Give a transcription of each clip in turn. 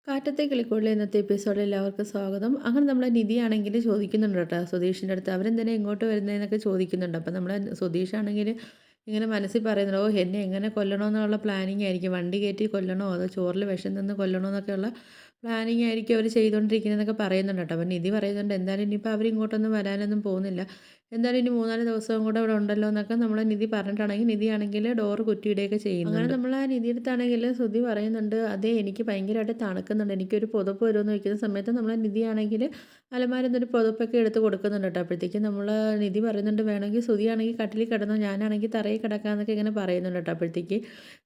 കാറ്റത്തെ കിളിക്കൂടിലെ ഇന്നത്തെ എപ്പിസോഡിൽ എല്ലാവർക്കും സ്വാഗതം. അങ്ങനെ നമ്മളെ നിധിയാണെങ്കിൽ ചോദിക്കുന്നുണ്ട് കേട്ടോ സുധീഷിൻ്റെ അടുത്ത്, അവരെന്തിനാ ഇങ്ങോട്ട് വരുന്നതെന്നൊക്കെ ചോദിക്കുന്നുണ്ട്. അപ്പം നമ്മളെ സുധീഷാണെങ്കിൽ ഇങ്ങനെ മനസ്സിൽ പറയുന്നുണ്ട്, ഓ എന്നെ എങ്ങനെ കൊല്ലണമെന്നുള്ള പ്ലാനിങ് ആയിരിക്കും, വണ്ടി കയറ്റി കൊല്ലണോ അതോ ചോറിൽ വിഷം നിന്ന് കൊല്ലണോ എന്നൊക്കെയുള്ള പ്ലാനിങ് ആയിരിക്കും അവർ ചെയ്തുകൊണ്ടിരിക്കുന്നതെന്നൊക്കെ പറയുന്നുണ്ട് കേട്ടോ. അപ്പം നിധി പറയുന്നുണ്ട്, എന്തായാലും ഇനിയിപ്പോൾ അവരിങ്ങോട്ടൊന്നും വരാനൊന്നും പോകുന്നില്ല, എന്തായാലും ഇനി 3-4 ദിവസവും കൂടെ ഇവിടെ ഉണ്ടല്ലോ എന്നൊക്കെ നമ്മൾ നിധി പറഞ്ഞിട്ടാണെങ്കിൽ നിധിയാണെങ്കിൽ ഡോറ് കുറ്റിയിടുകയൊക്കെ ചെയ്യുന്നുണ്ട്. അങ്ങനെ നമ്മൾ ആ നിധിയെടുത്താണെങ്കിൽ ശ്രുതി പറയുന്നുണ്ട്, അതെ എനിക്ക് ഭയങ്കരമായിട്ട് തണുക്കുന്നുണ്ട്, എനിക്കൊരു പുതപ്പ് വരുമെന്ന് വയ്ക്കുന്ന സമയത്ത് നമ്മൾ നിധിയാണെങ്കിൽ അലമാരിൽ നിന്നൊരു പുതപ്പൊക്കെ എടുത്ത് കൊടുക്കുന്നുണ്ട് കേട്ടോ. അപ്പോഴത്തേക്കും നമ്മൾ നിധി പറയുന്നുണ്ട്, വേണമെങ്കിൽ ശ്രുതിയാണെങ്കിൽ കട്ടിലിൽ കിടന്നോ, ഞാനാണെങ്കിൽ തറയിൽ കിടക്കാമെന്നൊക്കെ ഇങ്ങനെ പറയുന്നുണ്ട് കേട്ടോ. അപ്പോഴത്തേക്ക്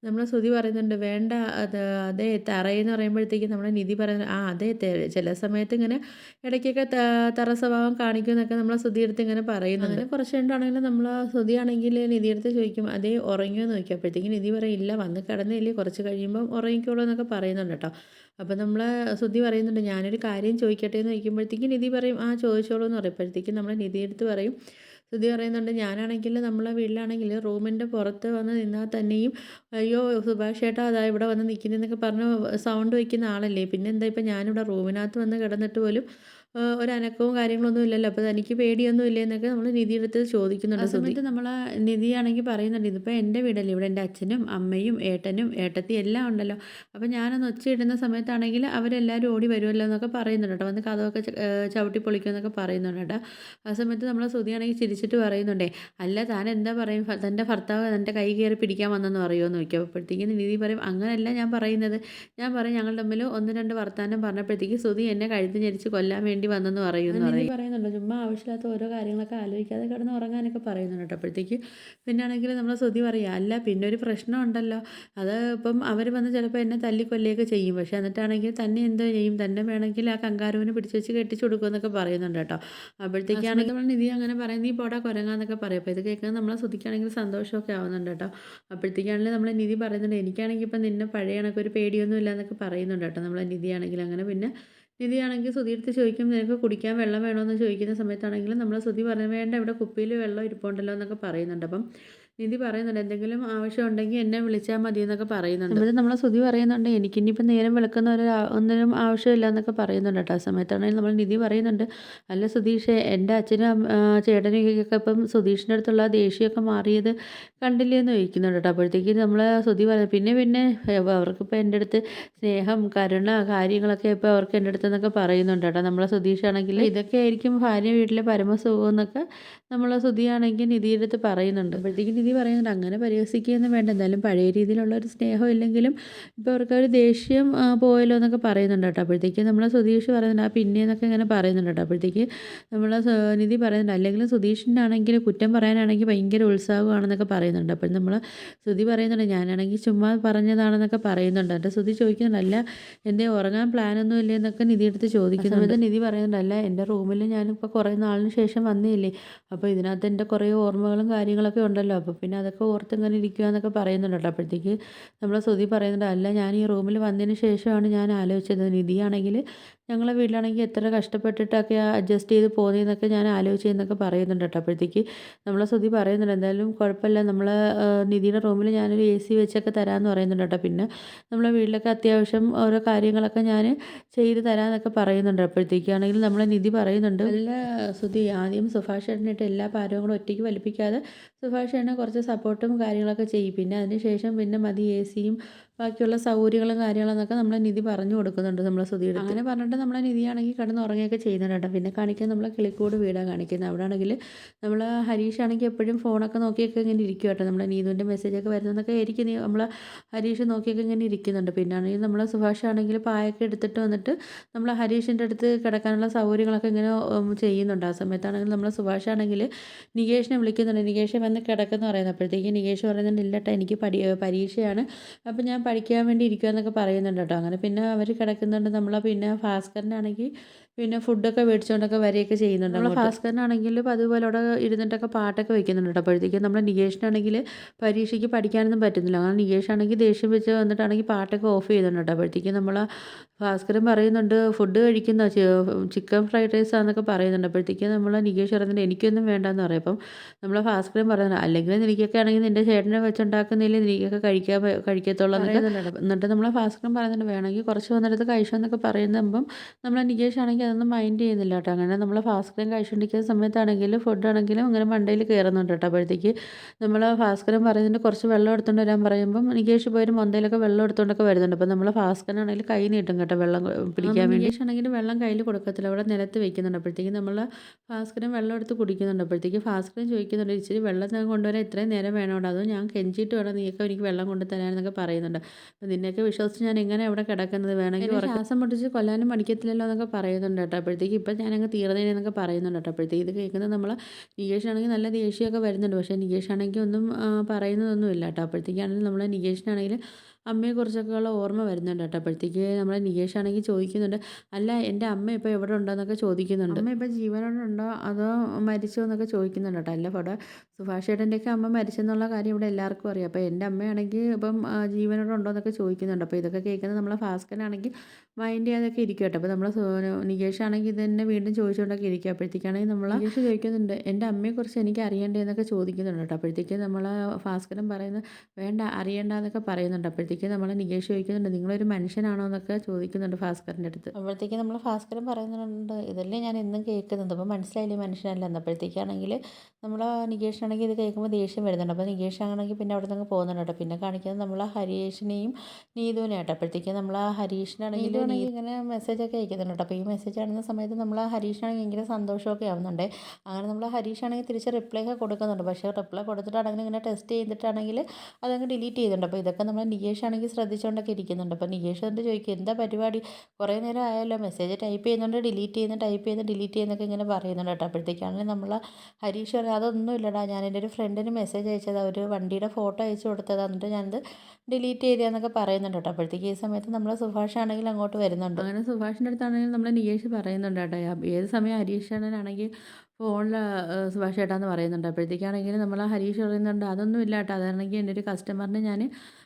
നമ്മൾ ശ്രുതി പറയുന്നുണ്ട്, വേണ്ട അത് അതെ തറയെന്ന് പറയുമ്പോഴത്തേക്കും നമ്മൾ നിധി പറയുന്നത്, ആ അതെ ചില സമയത്ത് ഇങ്ങനെ ഇടയ്ക്കൊക്കെ തറ സ്വഭാവം കാണിക്കുമെന്നൊക്കെ നമ്മൾ ശ്രുതിയെടുത്ത് ഇങ്ങനെ പറയുന്നുണ്ട്. അങ്ങനെ കുറച്ച് കഴിഞ്ഞിട്ടാണെങ്കിലും നമ്മൾ ശ്രുതിയാണെങ്കിൽ നിധിയെടുത്ത് ചോദിക്കും, അതേ ഉറങ്ങിയോ എന്ന് ചോദിക്കും. അപ്പോഴത്തേക്കും നിധി പറയും, ഇല്ല വന്ന് കിടന്നില്ലേ, കുറച്ച് കഴിയുമ്പം ഉറങ്ങിക്കോളൂ എന്നൊക്കെ പറയുന്നുണ്ട് കേട്ടോ. അപ്പോൾ നമ്മൾ ശ്രുതി പറയുന്നുണ്ട്, ഞാനൊരു കാര്യം ചോദിക്കട്ടെ എന്ന് ചോദിക്കുമ്പോഴത്തേക്കും നിധി പറയും, ആ ചോദിച്ചോളൂ എന്ന് പറയുമ്പോഴത്തേക്കും നമ്മൾ നിധിയെടുത്ത് പറയും, ശ്രുതി പറയുന്നുണ്ട്, ഞാനാണെങ്കിൽ നമ്മളെ വീട്ടിലാണെങ്കിൽ റൂമിൻ്റെ പുറത്ത് വന്ന് നിന്നാൽ തന്നെയും അയ്യോ സുഭാഷ് ചേട്ടാ അതാ ഇവിടെ വന്ന് നിൽക്കുന്നതെന്നൊക്കെ പറഞ്ഞ് സൗണ്ട് വയ്ക്കുന്ന ആളല്ലേ, പിന്നെ എന്താ ഇപ്പം ഞാനിവിടെ റൂമിനകത്ത് വന്ന് കിടന്നിട്ട് പോലും ഒരനക്കവും കാര്യങ്ങളൊന്നും ഇല്ലല്ലോ, അപ്പോൾ തനിക്ക് പേടിയൊന്നും ഇല്ലേ എന്നൊക്കെ നമ്മൾ നിധിയെടുത്ത് ചോദിക്കുന്നുണ്ട്. ആ സമയത്ത് നമ്മൾ നിധിയാണെങ്കിൽ പറയുന്നുണ്ട്, ഇതിപ്പോൾ എൻ്റെ വീടല്ലേ, ഇവിടെ എൻ്റെ അച്ഛനും അമ്മയും ഏട്ടനും ഏട്ടത്തി എല്ലാം ഉണ്ടല്ലോ, അപ്പോൾ ഞാനൊന്ന് ഒച്ചയിടുന്ന സമയത്താണെങ്കിൽ അവരെല്ലാവരും ഓടി വരുമല്ലോ എന്നൊക്കെ പറയുന്നുണ്ട് കേട്ടോ, വന്ന് കഥമൊക്കെ ചവിട്ടി പൊളിക്കുമെന്നൊക്കെ പറയുന്നുണ്ട് കേട്ടോ. ആ സമയത്ത് നമ്മൾ ശ്രുതിയാണെങ്കിൽ ചിരിച്ചിട്ട് പറയുന്നുണ്ടേ, അല്ല താൻ എന്താ പറയും, തൻ്റെ ഭർത്താവ് തൻ്റെ കൈ കയറി പിടിക്കാൻ വന്നെന്ന് പറയുമോ എന്ന് ചോദിക്കും. അപ്പോഴത്തേക്കും നിധി പറയും, അങ്ങനെയല്ല ഞാൻ പറയുന്നത്, ഞാൻ പറയും ഞങ്ങൾ തമ്മിൽ 1-2 വർത്താനം പറഞ്ഞപ്പോഴത്തേക്ക് ശ്രുതി എന്നെ കഴുത്ത് ഞെരിച്ച് കൊല്ലാൻ വേണ്ടി വന്നെന്ന് പറയുമെന്ന് നിധി പറയുന്നുണ്ട്. ചുമ്മാ ആവശ്യമില്ലാത്ത ഓരോ കാര്യങ്ങളൊക്കെ ആലോചിക്കാതെ കിടന്ന് ഉറങ്ങാനൊക്കെ പറയുന്നുണ്ട് കേട്ടോ. അപ്പോഴത്തേക്ക് പിന്നാണെങ്കിൽ നമ്മൾ ശ്രുതി പറയുക, അല്ല പിന്നെ ഒരു പ്രശ്നം ഉണ്ടല്ലോ, അത് ഇപ്പം അവർ വന്ന് ചിലപ്പോൾ എന്നെ തല്ലിക്കൊല്ലുകയൊക്കെ ചെയ്യും, പക്ഷേ എന്നിട്ടാണെങ്കിൽ തന്നെ എന്തോ ചെയ്യും, തന്നെ വേണമെങ്കിൽ ആ കങ്കാരുവിനെ പിടിച്ച് വെച്ച് കെട്ടിച്ചു കൊടുക്കുമെന്നൊക്കെ പറയുന്നുണ്ട് കേട്ടോ. അപ്പോഴത്തേക്കാണെങ്കിൽ നമ്മൾ നിധി അങ്ങനെ പറയും, നീ പോടാ കുരങ്ങാന്നൊക്കെ പറയും. അപ്പോൾ ഇത് കേൾക്കുന്നത് നമ്മളെ ശ്രുതിക്കാണെങ്കിൽ സന്തോഷമൊക്കെ ആവുന്നുണ്ട് കേട്ടോ. അപ്പോഴത്തേക്കാണെങ്കിൽ നമ്മൾ നിധി പറയുന്നുണ്ട്, എനിക്കാണെങ്കിൽ ഇപ്പം നിന്നെ പഴയ കണക്കൊരു പേടിയൊന്നും ഇല്ല എന്നൊക്കെ പറയുന്നുണ്ട് കേട്ടോ നമ്മളെ നിധിയാണെങ്കിൽ. അങ്ങനെ പിന്നെ നിധിയാണെങ്കിൽ ശ്രുതിയെടുത്ത് ചോദിക്കും, നിനക്ക് കുടിക്കാൻ വെള്ളം വേണമെന്ന് ചോദിക്കുന്ന സമയത്താണെങ്കിലും നമ്മൾ ശ്രുതി പറഞ്ഞു, വേണ്ട ഇവിടെ കുപ്പിയിൽ വെള്ളം ഇരിപ്പുണ്ടല്ലോ എന്നൊക്കെ പറയുന്നുണ്ട്. അപ്പം നിധി പറയുന്നുണ്ട്, എന്തെങ്കിലും ആവശ്യം ഉണ്ടെങ്കിൽ എന്നെ വിളിച്ചാൽ മതി എന്നൊക്കെ പറയുന്നുണ്ട്. എന്നിട്ട് നമ്മളെ ശ്രുതി പറയുന്നുണ്ട്, എനിക്കിനിയിപ്പോൾ നേരം വെളുക്കുന്ന ഒന്നിനും ആവശ്യമില്ല എന്നൊക്കെ പറയുന്നുണ്ട് കേട്ടോ. ആ സമയത്താണെങ്കിൽ നമ്മൾ നിധി പറയുന്നുണ്ട്, അല്ല സുധീഷേ, എൻ്റെ അച്ഛനും ചേട്ടനൊക്കെ ഇപ്പം സുധീഷിൻ്റെ അടുത്തുള്ള ദേഷ്യമൊക്കെ മാറിയത് കണ്ടില്ലേ എന്ന് ചോദിക്കുന്നുണ്ട് കേട്ടോ. അപ്പോഴത്തേക്ക് നമ്മൾ ശ്രുതി പറയും, പിന്നെ പിന്നെ അവർക്കിപ്പോൾ എൻ്റെ അടുത്ത് സ്നേഹം കരുണ കാര്യങ്ങളൊക്കെ ഇപ്പോൾ അവർക്ക് എൻ്റെ അടുത്ത് എന്നൊക്കെ പറയുന്നുണ്ട് കേട്ടോ. നമ്മളെ സുധീഷാണെങ്കിൽ ഇതൊക്കെ ആയിരിക്കും ഭാര്യ വീട്ടിലെ പരമസുഖം എന്നൊക്കെ നമ്മളെ ശ്രുതിയാണെങ്കിൽ നിധിയുടെ അടുത്ത് പറയുന്നുണ്ട്. അപ്പോഴത്തേക്കും നിധി പറയുന്നുണ്ട്, അങ്ങനെ പരിഹസിക്കുകയൊന്നും വേണ്ട, എന്തായാലും പഴയ രീതിയിലുള്ള ഒരു സ്നേഹം ഇല്ലെങ്കിലും ഇപ്പോൾ അവർക്കൊരു ദേഷ്യം പോയല്ലോ എന്നൊക്കെ പറയുന്നുണ്ട് കേട്ടോ. അപ്പോഴത്തേക്കും നമ്മളെ സുധീഷ് പറയുന്നുണ്ട്, ആ പിന്നെ എന്നൊക്കെ ഇങ്ങനെ പറയുന്നുണ്ട് കേട്ടോ. അപ്പോഴത്തേക്ക് നമ്മളെ നിധി പറയുന്നുണ്ട്, അല്ലെങ്കിലും സുധീഷിനാണെങ്കിൽ കുറ്റം പറയാനാണെങ്കിൽ ഭയങ്കര ഉത്സാഹമാണെന്നൊക്കെ പറയുന്നുണ്ട്. അപ്പോൾ നമ്മൾ ശ്രുതി പറയുന്നുണ്ട്, ഞാനാണെങ്കിൽ ചുമ്മാ പറഞ്ഞതാണെന്നൊക്കെ പറയുന്നുണ്ട്. എന്നിട്ട് ശ്രുതി ചോദിക്കുന്നുണ്ട്, അല്ല എൻ്റെ ഉറങ്ങാൻ പ്ലാനൊന്നും ഇല്ലേ എന്നൊക്കെ നിധിയെടുത്ത് ചോദിക്കുന്നുണ്ട്. നിധി പറയുന്നുണ്ട്, അല്ല എൻ്റെ റൂമിൽ ഞാനിപ്പോൾ കുറേ നാളിന് ശേഷം വന്നില്ലേ, അപ്പോൾ ഇതിനകത്ത് എൻ്റെ കുറേ ഓർമ്മകളും കാര്യങ്ങളൊക്കെ ഉണ്ടല്ലോ, അപ്പോൾ പിന്നെ അതൊക്കെ ഓർത്ത് ഇങ്ങനെ ഇരിക്കുക എന്നൊക്കെ പറയുന്നുണ്ട് കേട്ടോ. അപ്പോഴത്തേക്ക് നമ്മൾ ശ്രുതി പറയുന്നുണ്ട്, അല്ല ഞാൻ ഈ റൂമിൽ വന്നതിന് ശേഷമാണ് ഞാൻ ആലോചിച്ചത്, നിധിയാണെങ്കിൽ ഞങ്ങളെ വീട്ടിലാണെങ്കിൽ എത്ര കഷ്ടപ്പെട്ടിട്ടൊക്കെ അഡ്ജസ്റ്റ് ചെയ്ത് പോകുന്നതെന്നൊക്കെ ഞാൻ ആലോചിച്ചതെന്നൊക്കെ പറയുന്നുണ്ട് കേട്ടോ. അപ്പോഴത്തേക്ക് നമ്മളെ ശ്രുതി പറയുന്നുണ്ട്, എന്തായാലും കുഴപ്പമില്ല, നമ്മൾ നിധിയുടെ റൂമിൽ ഞാനൊരു AC വെച്ചൊക്കെ തരാമെന്ന് പറയുന്നുണ്ട് കേട്ടോ. പിന്നെ നമ്മളെ വീട്ടിലൊക്കെ അത്യാവശ്യം ഓരോ കാര്യങ്ങളൊക്കെ ഞാൻ ചെയ്ത് തരാമെന്നൊക്കെ പറയുന്നുണ്ട്. അപ്പോഴത്തേക്കാണെങ്കിൽ നമ്മളെ നിധി പറയുന്നുണ്ട്, അല്ല ശ്രുതി, ആദ്യം സുഭാഷ് ചേട്ടനായിട്ട് എല്ലാ ഭാരവും കൂടെ ഒറ്റയ്ക്ക് വലിപ്പിക്കാതെ സുഭാഷ് ചേട്ടനെ കുറച്ച് സപ്പോർട്ടും കാര്യങ്ങളൊക്കെ ചെയ്യും, പിന്നെ അതിന് ശേഷം പിന്നെ മതി AC ബാക്കിയുള്ള സൗകര്യങ്ങളും കാര്യങ്ങളെന്നൊക്കെ നമ്മളെ നിധി പറഞ്ഞു കൊടുക്കുന്നുണ്ട് നമ്മളെ ശ്രുതിയുടെ. അങ്ങനെ പറഞ്ഞിട്ട് നമ്മളെ നിധിയാണെങ്കിൽ കിടന്ന് ഉറങ്ങുകയൊക്കെ ചെയ്യുന്നുണ്ട് കേട്ടോ. പിന്നെ കാണിക്കുന്നത് നമ്മളെ കിളിക്കൂട് വീടാണ് കാണിക്കുന്നത്. അവിടെ ആണെങ്കിൽ നമ്മൾ ഹരീഷാണെങ്കിൽ എപ്പോഴും ഫോണൊക്കെ നോക്കിയൊക്കെ ഇങ്ങനെ ഇരിക്കും കേട്ടോ. നമ്മളെ നീതുവിൻ്റെ മെസ്സേജൊക്കെ വരുന്നതൊക്കെ ആയിരിക്കും നമ്മൾ ഹരീഷ് നോക്കിയൊക്കെ ഇങ്ങനെ ഇരിക്കുന്നുണ്ട്. പിന്നെ ആണെങ്കിൽ നമ്മളെ സുഭാഷ് ആണെങ്കിൽ പായൊക്കെ എടുത്തിട്ട് വന്നിട്ട് നമ്മൾ ഹരീഷിൻ്റെ അടുത്ത് കിടക്കാനുള്ള സൗകര്യങ്ങളൊക്കെ ഇങ്ങനെ ചെയ്യുന്നുണ്ട്. ആ സമയത്താണെങ്കിൽ നമ്മളെ സുഭാഷ് ആണെങ്കിൽ നികേഷിനെ വിളിക്കുന്നുണ്ട്, നികേഷ് വന്ന് കിടക്കെന്ന് പറയുന്നത്. അപ്പോഴത്തേക്ക് നികേഷ് പറയുന്നുണ്ട്, ഇല്ലട്ടെ എനിക്ക് പരീക്ഷയാണ്, അപ്പോൾ ഞാൻ പഠിക്കാൻ വേണ്ടി ഇരിക്കുമെന്നൊക്കെ പറയുന്നുണ്ട് കേട്ടോ. അങ്ങനെ പിന്നെ അവർ കിടക്കുന്നുണ്ട്. പിന്നെ ഭാസ്കരനാണെങ്കിൽ പിന്നെ ഫുഡൊക്കെ മേടിച്ചുകൊണ്ടൊക്കെ വരികയൊക്കെ ചെയ്യുന്നുണ്ട്. നമ്മൾ ഭാസ്കരനാണെങ്കിൽ അതുപോലെ അവിടെ ഇരുന്നിട്ടൊക്കെ പാട്ടൊക്കെ വെക്കുന്നുണ്ട് കേട്ടോ. അപ്പോഴത്തേക്കും നമ്മുടെ നികേഷിനാണെങ്കിൽ പരീക്ഷയ്ക്ക് പഠിക്കാനൊന്നും പറ്റുന്നില്ല. അങ്ങനെ നികേഷാണെങ്കിൽ ദേഷ്യം വെച്ച് വന്നിട്ടാണെങ്കിൽ പാട്ടൊക്കെ ഓഫ് ചെയ്യുന്നുണ്ട് കേട്ടോ. അപ്പോഴത്തേക്കും നമ്മൾ ഭാസ്കരൻ പറയുന്നുണ്ട്, ഫുഡ് കഴിക്കുന്ന ചിക്കൻ ഫ്രൈഡ് റൈസ് ആണെന്നൊക്കെ പറയുന്നുണ്ട്. അപ്പോഴത്തേക്കും നമ്മൾ നികേഷ് പറയുന്നുണ്ട്, എനിക്കൊന്നും വേണ്ടെന്ന് പറയും. അപ്പം നമ്മൾ ഭാസ്കരൻ പറയുന്നത്, അല്ലെങ്കിൽ നിനക്കൊക്കെ ആണെങ്കിൽ നിൻ്റെ ചേട്ടനെ വെച്ചുണ്ടാക്കുന്നില്ലേ നിനക്കൊക്കെ കഴിക്കത്തുള്ളൂ പറയുന്നുണ്ട്. എന്നിട്ട് നമ്മളെ ഭാസ്കരൻ പറയുന്നുണ്ട് വേണമെങ്കിൽ കുറച്ച് വന്നെടുത്ത് കഴിച്ചോ എന്നൊക്കെ പറയുമ്പം നമ്മളെ നികേഷ് ആണെങ്കിൽ അതൊന്നും മൈൻഡ് ചെയ്യുന്നില്ല കേട്ടോ. അങ്ങനെ നമ്മളെ ഭാസ്കരൻ കഴിച്ചുകൊണ്ടിരിക്കുന്ന സമയത്താണെങ്കിലും ഫുഡാണെങ്കിലും അങ്ങനെ മണ്ടയിൽ കയറുന്നുണ്ട് കേട്ടോ. അപ്പോഴത്തേക്ക് നമ്മളെ ഭാസ്കരൻ പറയുന്നുണ്ട് കുറച്ച് വെള്ളം എടുത്തുകൊണ്ട് വരാൻ പറയുമ്പം നികേഷ് പോയിട്ട് മൊന്തയിലൊക്കെ വെള്ളം എടുത്തുകൊണ്ടൊക്കെ വരുന്നുണ്ട്. അപ്പോൾ നമ്മളെ ഭാസ്കരനാണെങ്കിൽ കൈ നീട്ടും കേട്ടോ വെള്ളം പിടിക്കാൻ വേണ്ടി. നികേഷ് ആണെങ്കിൽ വെള്ളം കയ്യിൽ കൊടുക്കത്തില്ല, അവിടെ നിലത്ത് വെക്കുന്നുണ്ട്. അപ്പോഴത്തേക്ക് നമ്മളെ ഭാസ്കരൻ വെള്ളം എടുത്ത് കുടിക്കുന്നുണ്ട്. അപ്പോഴത്തേക്ക് ഭാസ്കരൻ ചോദിക്കുന്നുണ്ട് ഇച്ചിരി വെള്ളം ഞാൻ കൊണ്ടുവരാൻ ഇത്രയും നേരം വേണോട്ടോ, അതോ ഞാൻ കെഞ്ചിയിട്ട് വേണം നീയൊക്കെ എനിക്ക് വെള്ളം കൊണ്ട് തരാനെന്നൊക്കെ പറയുന്നുണ്ട്. അപ്പോൾ നിന്നെയൊക്കെ വിശ്വസിച്ച് ഞാൻ എങ്ങനെ അവിടെ കിടക്കുന്നത്, വേണമെങ്കിൽ ശ്വാസം മുട്ടിച്ച് കൊല്ലാനും മടിക്കത്തില്ലല്ലോ എന്നൊക്കെ പറയുന്നുണ്ട് കേട്ടോ. അപ്പോഴത്തേക്ക് ഇപ്പം ഞാനങ്ങ് തീർന്നേനെന്നൊക്കെ പറയുന്നുണ്ട് കേട്ടോ. അപ്പോഴത്തേക്ക് ഇത് കേൾക്കുന്നത് നമ്മൾ നികേഷാണെങ്കിൽ നല്ല ദേഷ്യമൊക്കെ വരുന്നുണ്ട്. പക്ഷേ നികേഷാണെങ്കിൽ ഒന്നും പറയുന്നതൊന്നും ഇല്ല കേട്ടോ. അപ്പോഴത്തേക്കാണെങ്കിൽ നമ്മൾ നികേഷിനാണെങ്കിൽ അമ്മയെക്കുറിച്ചൊക്കെയുള്ള ഓർമ്മ വരുന്നുണ്ട് കേട്ടോ. അപ്പോഴത്തേക്ക് നമ്മളെ നികേഷാണെങ്കിൽ ചോദിക്കുന്നുണ്ട്, അല്ല എൻ്റെ അമ്മ ഇപ്പോൾ എവിടെ ഉണ്ടോ എന്നൊക്കെ ചോദിക്കുന്നുണ്ട്. അമ്മ ഇപ്പോൾ ജീവനോടെ ഉണ്ടോ അതോ മരിച്ചോ എന്നൊക്കെ ചോദിക്കുന്നുണ്ട് കേട്ടോ. അല്ല ഇവിടെ സുഭാഷ് ചേട്ടൻ്റെയൊക്കെ അമ്മ മരിച്ചെന്നുള്ള കാര്യം ഇവിടെ എല്ലാവർക്കും അറിയാം. അപ്പോൾ എൻ്റെ അമ്മയാണെങ്കിൽ ഇപ്പം ജീവനോടെ ഉണ്ടോ എന്നൊക്കെ ചോദിക്കുന്നുണ്ട്. അപ്പോൾ ഇതൊക്കെ കേൾക്കുന്നത് നമ്മളെ ഭാസ്കരനാണെങ്കിൽ മൈൻഡ് ചെയ്യാതൊക്കെ ഇരിക്കും കേട്ടോ. അപ്പോൾ നമ്മളെ നികേഷാണെങ്കിൽ ഇത് തന്നെ വീണ്ടും ചോദിച്ചുകൊണ്ടൊക്കെ ഇരിക്കും. അപ്പോഴത്തേക്കാണെങ്കിൽ നമ്മൾ നികേഷ് ചോദിക്കുന്നുണ്ട് എൻ്റെ അമ്മയെക്കുറിച്ച് എനിക്ക് അറിയേണ്ടേ എന്നൊക്കെ ചോദിക്കുന്നുണ്ട് കേട്ടോ. അപ്പോഴത്തേക്ക് നമ്മൾ ഭാസ്കരൻ പറയുന്നത് വേണ്ട അറിയണ്ട എന്നൊക്കെ പറയുന്നുണ്ട്. അപ്പോഴത്തേക്ക് നമ്മൾ നികേഷ് ചോദിക്കുന്നുണ്ട് നിങ്ങളൊരു മനുഷ്യനാണോ എന്നൊക്കെ ചോദിക്കുന്നുണ്ട് ഭാസ്കരൻ്റെ അടുത്ത്. അപ്പോഴത്തേക്ക് നമ്മൾ ഭാസ്കരൻ പറയുന്നുണ്ട് ഇതല്ലേ ഞാൻ എന്നും കേൾക്കുന്നത്, അപ്പോൾ മനസ്സിലായില്ലേ മനുഷ്യനല്ല എന്ന്. അപ്പോഴത്തേക്കാണെങ്കിൽ നമ്മൾ നികേഷാണെങ്കിൽ ഇത് കേൾക്കുമ്പോൾ ദേഷ്യം വരുന്നുണ്ട്. അപ്പോൾ നികേഷാണെങ്കിൽ പിന്നെ അവിടെ നിന്ന് പോകുന്നുണ്ട് കേട്ടോ. പിന്നെ കാണിക്കുന്നത് നമ്മൾ ഹരീഷിനെയും നീതുവിനെ കേട്ടോ. അപ്പോഴത്തേക്ക് നമ്മൾ ഹരീഷിനാണെങ്കിൽ ഇങ്ങനെ മെസ്സേജൊക്കെ അയക്കുന്നുണ്ട് കേട്ടോ. അപ്പോൾ ഈ മെസ്സേജ് കാണുന്ന സമയത്ത് നമ്മൾ ഹരീഷിനാണെങ്കിൽ ഭയങ്കര സന്തോഷമൊക്കെ ആവുന്നുണ്ട്. അങ്ങനെ നമ്മൾ ഹരീഷാണെങ്കിൽ തിരിച്ച് റിപ്ലൈ ഒക്കെ കൊടുക്കുന്നുണ്ട്. പക്ഷേ റിപ്ലൈ കൊടുത്തിട്ടാണെങ്കിൽ ഇങ്ങനെ ടെസ്റ്റ് ചെയ്തിട്ടാണെങ്കിൽ അതങ്ങ് ഡിലീറ്റ് ചെയ്യുന്നുണ്ട്. അപ്പോൾ ഇതൊക്കെ നമ്മൾ നികേഷാണെങ്കിൽ ശ്രദ്ധിച്ചുകൊണ്ടൊക്കെ ഇരിക്കുന്നുണ്ട്. അപ്പോൾ നികേഷ് എന്നിട്ട് ചോദിക്കും എന്താ പരിപാടി, കുറേ നേരം ആയല്ലോ മെസ്സേജ് ടൈപ്പ് ചെയ്യുന്നുണ്ട് ഡിലീറ്റ് ചെയ്യുന്നു, ടൈപ്പ് ചെയ്യുന്നു ഡിലീറ്റ് ചെയ്യുന്നൊക്കെ ഇങ്ങനെ പറയുന്നുണ്ട് കേട്ടോ. അപ്പോഴത്തേക്കാണെങ്കിൽ നമ്മൾ ഹരീഷ് പറയും അതൊന്നും ഇല്ലടാ, ഞാൻ എൻ്റെ ഒരു ഫ്രണ്ടിന് മെസ്സേജ് അയച്ചതാണ്, ഒരു വണ്ടിയുടെ ഫോട്ടോ അയച്ചു കൊടുത്തതാണ്, എന്നിട്ട് ഞാനത് ഡിലീറ്റ് ചെയ്തതെന്നൊക്കെ പറയുന്നുണ്ട് കേട്ടോ. അപ്പോഴത്തേക്ക് ഈ സമയത്ത് നമ്മൾ സുഭാഷ് ആണെങ്കിൽ അങ്ങോട്ട് വരുന്നുണ്ട്. അങ്ങനെ സുഭാഷിൻ്റെ അടുത്താണെങ്കിൽ നമ്മൾ നികേഷ് പറയുന്നുണ്ട് കേട്ടോ. ഏത് സമയം ഹരീഷ് അണ്ണനാണെങ്കിൽ ഫോണിൽ സുഭാഷ് ചേട്ടാന്ന് പറയുന്നുണ്ട്. അപ്പോഴത്തേക്കാണെങ്കിൽ നമ്മൾ ഹരീഷ് പറയുന്നുണ്ട് അതൊന്നും ഇല്ല കേട്ടോ, അതാണെങ്കിൽ എൻ്റെ ഒരു കസ്റ്റമറിന് ഞാൻ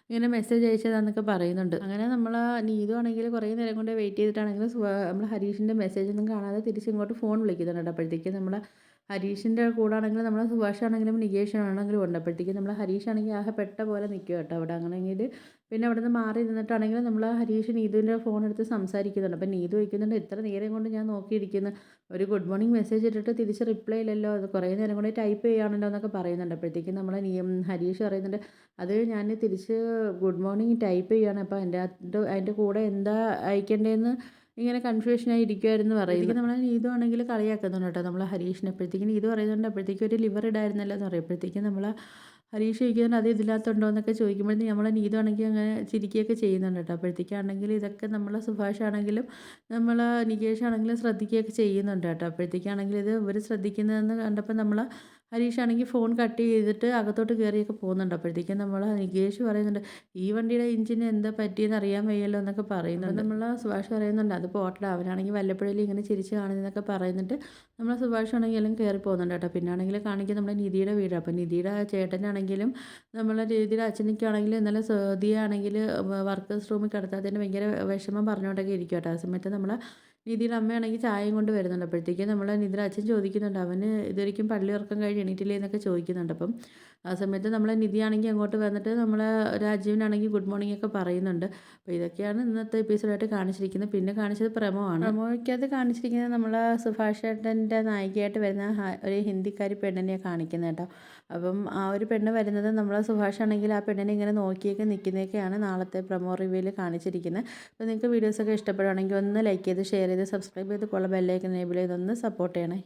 ഇങ്ങനെ മെസ്സേജ് അയച്ചതാന്നൊക്കെ പറയുന്നുണ്ട്. അങ്ങനെ നമ്മൾ നീതു ആണെങ്കിൽ കുറേ നേരം കൊണ്ട് വെയിറ്റ് ചെയ്തിട്ടാണെങ്കിൽ നമ്മൾ ഹരീഷിൻ്റെ മെസ്സേജ് ഒന്നും കാണാതെ തിരിച്ചിങ്ങോട്ട് ഫോൺ വിളിക്കുന്നുണ്ട്. അപ്പോഴത്തേക്ക് നമ്മൾ ഹരീഷിൻ്റെ കൂടാണെങ്കിലും നമ്മൾ സുഭാഷാണെങ്കിലും നികേഷാണെങ്കിലും ഉണ്ട്. അപ്പോഴത്തേക്ക് നമ്മൾ ഹരീഷാണെങ്കിൽ ആകെ പെട്ട പോലെ നിൽക്കുക കേട്ടോ അവിടെ. അങ്ങനെയെങ്കിൽ പിന്നെ അവിടെ നിന്ന് മാറി നിന്നിട്ടാണെങ്കിൽ നമ്മൾ ഹരീഷ് നീതുവിൻ്റെ ഫോൺ എടുത്ത് സംസാരിക്കുന്നുണ്ട്. അപ്പോൾ നീതു വയ്ക്കുന്നുണ്ട് ഇത്ര നേരം കൊണ്ട് ഞാൻ നോക്കിയിരിക്കുന്നു, ഒരു ഗുഡ് മോർണിംഗ് മെസ്സേജ് ഇട്ടിട്ട് തിരിച്ച് റിപ്ലൈ ഇല്ലല്ലോ, അത് കുറേ നേരം കൊണ്ട് ടൈപ്പ് ചെയ്യുകയാണല്ലോ എന്നൊക്കെ പറയുന്നുണ്ട്. അപ്പോഴത്തേക്കും നമ്മൾ ഹരീഷ് പറയുന്നുണ്ട് അത് ഞാൻ തിരിച്ച് ഗുഡ് മോർണിംഗ് ടൈപ്പ് ചെയ്യുകയാണ്, അപ്പോൾ അതിൻ്റെ കൂടെ എന്താ അയക്കേണ്ടതെന്ന് ഇങ്ങനെ കൺഫ്യൂഷനായി ഇരിക്കുമായിരുന്നു പറയുന്നത്. നമ്മളെ നീതു ആണെങ്കിൽ കളിയാക്കുന്നുണ്ട് കേട്ടോ നമ്മൾ ഹരീഷിനെ. അപ്പോഴത്തേക്കും നീതു പറയുന്നുണ്ട് അപ്പോഴത്തേക്കും ഒരു ലിവർ ഇടായിരുന്നല്ലോ എന്ന് പറയും. അപ്പോഴത്തേക്കും നമ്മൾ ഹരീഷ് ചോദിക്കുന്നുണ്ട് അത് ഇതിനകത്തുണ്ടോ എന്നൊക്കെ ചോദിക്കുമ്പോഴത്തേക്കും നമ്മളെ നീതു ആണെങ്കിൽ അങ്ങനെ ചിരിക്കുകയൊക്കെ ചെയ്യുന്നുണ്ട് കേട്ടോ. അപ്പോഴത്തേക്കാണെങ്കിൽ ഇതൊക്കെ നമ്മൾ സുഭാഷ് ആണെങ്കിലും നമ്മൾ നികേഷ് ആണെങ്കിലും ശ്രദ്ധിക്കുകയൊക്കെ ചെയ്യുന്നുണ്ട് കേട്ടോ. അപ്പോഴത്തേക്കാണെങ്കിൽ ഇത് ഇവർ ശ്രദ്ധിക്കുന്നതെന്ന് കണ്ടപ്പോൾ നമ്മൾ ഹരീഷാണെങ്കിൽ ഫോൺ കട്ട് ചെയ്തിട്ട് അകത്തോട്ട് കയറിയൊക്കെ പോകുന്നുണ്ട്. അപ്പോഴത്തേക്കും നമ്മൾ നികേഷ് പറയുന്നുണ്ട് ഈ വണ്ടിയുടെ എഞ്ചിന് എന്താ പറ്റിയെന്ന് അറിയാൻ വയ്യല്ലോ എന്നൊക്കെ പറയുന്നുണ്ട്. നമ്മൾ സുഭാഷ് പറയുന്നുണ്ട് അത് പോട്ടെ, അവനാണെങ്കിൽ വല്ലപ്പോഴും ഇങ്ങനെ ചിരിച്ച് കാണുന്നതൊക്കെ പറയുന്നിട്ട് നമ്മൾ സുഭാഷ് ആണെങ്കിൽ എല്ലാം കയറി പോകുന്നുണ്ട് കേട്ടോ. പിന്നെ ആണെങ്കിൽ കാണിക്കുക നമ്മുടെ നിധിയുടെ വീട്. അപ്പോൾ നിധിയുടെ ചേട്ടനാണെങ്കിലും നമ്മളെ നിധിയുടെ അച്ഛനൊക്കെയാണെങ്കിലും ഇന്നലെ സൗദിയാണെങ്കിൽ വർക്കേഴ്സ് റൂമിൽ കിടത്താത്തതിന് ഭയങ്കര വിഷമം പറഞ്ഞുകൊണ്ടൊക്കെ ഇരിക്കും കേട്ടോ. ആ സമയത്ത് നമ്മൾ നിധിയുടെ അമ്മയാണെങ്കിൽ ചായയും കൊണ്ട് വരുന്നുണ്ട്. അപ്പോഴത്തേക്കും നമ്മൾ നിധിയുടെ അച്ഛൻ ചോദിക്കുന്നുണ്ട് അവന് ഇതുവരെയും പള്ളി ഉറക്കം കഴിഞ്ഞ് എണീറ്റില്ലേ എന്നൊക്കെ ചോദിക്കുന്നുണ്ട്. അപ്പം ആ സമയത്ത് നമ്മളെ നിധിയാണെങ്കിൽ അങ്ങോട്ട് വന്നിട്ട് നമ്മളെ രാജീവിനാണെങ്കിൽ ഗുഡ് മോർണിംഗ് ഒക്കെ പറയുന്നുണ്ട്. അപ്പോൾ ഇതൊക്കെയാണ് ഇന്നത്തെ എപ്പിസോഡായിട്ട് കാണിച്ചിരിക്കുന്നത്. പിന്നെ കാണിച്ചത് പ്രമോയാണ്. പ്രമോയ്ക്കകത്ത് കാണിച്ചിരിക്കുന്നത് നമ്മൾ സുഭാഷ് ചേട്ടൻ്റെ നായികയായിട്ട് വരുന്ന ഒരു ഹിന്ദിക്കാരി പെണ്ണിനെ കാണിക്കുന്നത് കേട്ടോ. അപ്പം ആ ഒരു പെണ്ണ് വരുന്നത് നമ്മളെ സുഭാഷ് ആണെങ്കിൽ ആ പെണ്ണിനെ ഇങ്ങനെ നോക്കിയൊക്കെ നിൽക്കുന്നതൊക്കെയാണ് നാളത്തെ പ്രമോ റിവ്യൂവിൽ കാണിച്ചിരിക്കുന്നത്. അപ്പോൾ നിങ്ങൾക്ക് വീഡിയോസൊക്കെ ഇഷ്ടപ്പെടുകയാണെങ്കിൽ ഒന്ന് ലൈക്ക് ചെയ്ത് ഷെയർ ചെയ്ത് സബ്സ്ക്രൈബ് ചെയ്ത് ബെല്ലൈക്കൻ എനേബിൾ ചെയ്തൊന്ന് സപ്പോർട്ട് ചെയ്യണേ.